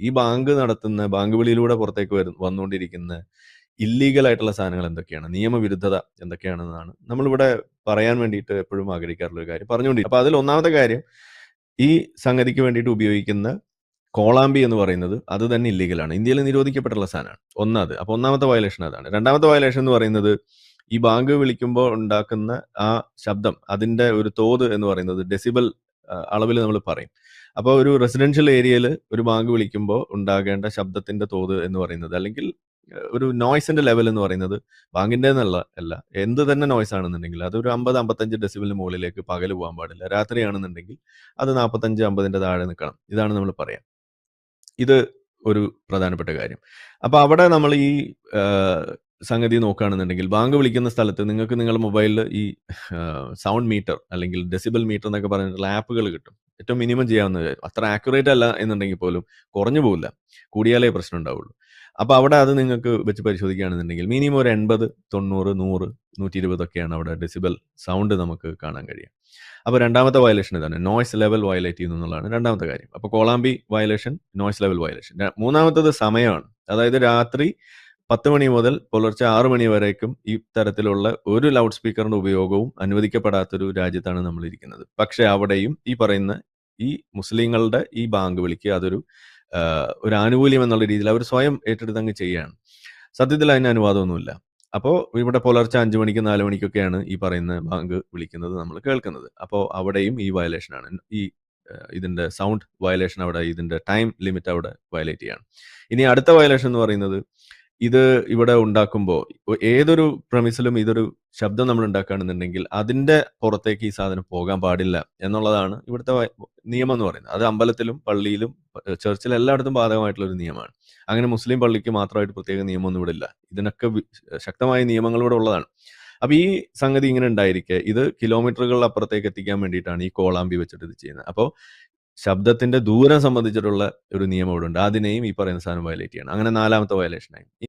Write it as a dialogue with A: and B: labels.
A: ഈ ബാങ്ക് വിളിയിലൂടെ പുറത്തേക്ക് വന്നുകൊണ്ടിരിക്കുന്ന ഇല്ലീഗൽ ആയിട്ടുള്ള സാധനങ്ങൾ എന്തൊക്കെയാണ്, നിയമവിരുദ്ധത എന്തൊക്കെയാണെന്നാണ് നമ്മളിവിടെ പറയാൻ വേണ്ടിയിട്ട് എപ്പോഴും ആഗ്രഹിക്കാറുള്ള ഒരു കാര്യം പറഞ്ഞുകൊണ്ടിരിക്കും. അപ്പൊ അതിൽ ഒന്നാമത്തെ കാര്യം, ഈ സംഗതിക്ക് വേണ്ടിയിട്ട് ഉപയോഗിക്കുന്ന കോളാമ്പി എന്ന് പറയുന്നത് അത് തന്നെ ഇല്ലീഗലാണ്, ഇന്ത്യയിൽ നിരോധിക്കപ്പെട്ടുള്ള സാധനമാണ്. ഒന്നത്. അപ്പൊ ഒന്നാമത്തെ വയലേഷൻ അതാണ്. രണ്ടാമത്തെ വയലേഷൻ എന്ന് പറയുന്നത്, ഈ ബാങ്ക് വിളിക്കുമ്പോൾ ഉണ്ടാക്കുന്ന ആ ശബ്ദം, അതിന്റെ ഒരു തോത് എന്ന് പറയുന്നത് ഡെസിബൽ അളവിൽ നമ്മൾ പറയും. അപ്പോൾ ഒരു റെസിഡൻഷ്യൽ ഏരിയയിൽ ഒരു ബാങ്ക് വിളിക്കുമ്പോൾ ഉണ്ടാകേണ്ട ശബ്ദത്തിന്റെ തോത് എന്ന് പറയുന്നത്, അല്ലെങ്കിൽ ഒരു നോയ്സിന്റെ ലെവൽ എന്ന് പറയുന്നത്, ബാങ്കിന്റെ അല്ല, എന്ത് തന്നെ നോയ്സ് ആണെന്നുണ്ടെങ്കിൽ അതൊരു 50-55 ഡെസിബിളിന് മുകളിലേക്ക് പകല് പോകാൻ പാടില്ല. രാത്രിയാണെന്നുണ്ടെങ്കിൽ അത് 45-50 താഴെ നിൽക്കണം. ഇതാണ് നമ്മൾ പറയാം. ഇത് ഒരു പ്രധാനപ്പെട്ട കാര്യം. അപ്പൊ അവിടെ നമ്മൾ ഈ സംഗതി നോക്കുകയാണെന്നുണ്ടെങ്കിൽ, ബാങ്ക് വിളിക്കുന്ന സ്ഥലത്ത് നിങ്ങൾക്ക് നിങ്ങളുടെ മൊബൈലിൽ ഈ സൗണ്ട് മീറ്റർ അല്ലെങ്കിൽ ഡെസിബൽ മീറ്റർ എന്നൊക്കെ പറഞ്ഞിട്ടുള്ള ആപ്പുകൾ കിട്ടും. ഏറ്റവും മിനിമം ചെയ്യാവുന്ന കാര്യം. അത്ര ആക്യുറേറ്റ് അല്ല എന്നുണ്ടെങ്കിൽ പോലും കുറഞ്ഞു പോകില്ല, കൂടിയാലേ പ്രശ്നം ഉണ്ടാവുള്ളൂ. അപ്പൊ അവിടെ അത് നിങ്ങൾക്ക് വെച്ച് പരിശോധിക്കുകയാണെന്നുണ്ടെങ്കിൽ മിനിമം ഒരു 80, 90, 100, 120 ഒക്കെയാണ് അവിടെ ഡെസിബൽ സൗണ്ട് നമുക്ക് കാണാൻ കഴിയുക. അപ്പോൾ രണ്ടാമത്തെ വയലേഷൻ ഇതാണ്, നോയ്സ് ലെവൽ വയലേറ്റ് ചെയ്യുന്നു എന്നുള്ളതാണ് രണ്ടാമത്തെ കാര്യം. അപ്പോൾ കോളാമ്പി വയലേഷൻ, നോയ്സ് ലെവൽ വയലേഷൻ. മൂന്നാമത്തത് സമയമാണ്. അതായത് രാത്രി 10 മണി മുതൽ പുലർച്ചെ 6 മണി വരേക്കും ഈ തരത്തിലുള്ള ഒരു ലൗഡ് സ്പീക്കറിന്റെ ഉപയോഗവും അനുവദിക്കപ്പെടാത്തൊരു രാജ്യത്താണ് നമ്മൾ ഇരിക്കുന്നത്. പക്ഷെ അവിടെയും ഈ പറയുന്ന ഈ മുസ്ലിങ്ങളുടെ ഈ ബാങ്ക് വിളിക്ക് അതൊരു ഒരു ആനുകൂല്യം എന്നുള്ള രീതിയിൽ അവർ സ്വയം ഏറ്റെടുത്ത് അങ്ങ് ചെയ്യുകയാണ്. സത്യത്തിൽ അതിന് അനുവാദമൊന്നുമില്ല. അപ്പോൾ ഇവിടെ പുലർച്ചെ 5 മണിക്ക് 4 മണിക്കൊക്കെയാണ് ഈ പറയുന്ന ബാങ്ക് വിളിക്കുന്നത് നമ്മൾ കേൾക്കുന്നത്. അപ്പോൾ അവിടെയും ഈ വയലേഷനാണ്, ഈ ഇതിന്റെ സൗണ്ട് വയലേഷൻ അവിടെ, ഇതിന്റെ ടൈം ലിമിറ്റ് അവിടെ വയലേറ്റ് ചെയ്യാണ്. ഇനി അടുത്ത വയലേഷൻ എന്ന് പറയുന്നത്, ഇത് ഇവിടെ ഉണ്ടാക്കുമ്പോൾ ഏതൊരു പ്രമിസിലും ഇതൊരു ശബ്ദം നമ്മൾ ഉണ്ടാക്കുകയാണെന്നുണ്ടെങ്കിൽ അതിന്റെ പുറത്തേക്ക് ഈ സാധനം പോകാൻ പാടില്ല എന്നുള്ളതാണ് ഇവിടുത്തെ നിയമം എന്ന് പറയുന്നത്. അത് അമ്പലത്തിലും പള്ളിയിലും ചർച്ചിലും എല്ലായിടത്തും ബാധകമായിട്ടുള്ള ഒരു നിയമമാണ്. അങ്ങനെ മുസ്ലിം പള്ളിക്ക് മാത്രമായിട്ട് പ്രത്യേക നിയമമൊന്നും ഇവിടെ ഇല്ല. ഇതിനൊക്കെ ശക്തമായ നിയമങ്ങൾ ഇവിടെ ഉള്ളതാണ്. അപ്പൊ ഈ സംഗതി ഇങ്ങനെ ഉണ്ടായിരിക്കെ ഇത് കിലോമീറ്ററുകൾ അപ്പുറത്തേക്ക് എത്തിക്കാൻ വേണ്ടിയിട്ടാണ് ഈ കോളാമ്പി വെച്ചിട്ട് ഇത് ചെയ്യുന്നത്. അപ്പോൾ ശബ്ദത്തിന്റെ ദൂരം സംബന്ധിച്ചിട്ടുള്ള ഒരു നിയമം ഇവിടെ ഉണ്ട്. അതിനെയും ഈ പറയുന്ന സാധനം വയലേറ്റ് ചെയ്യണം. അങ്ങനെ നാലാമത്തെ വയലേഷനായി.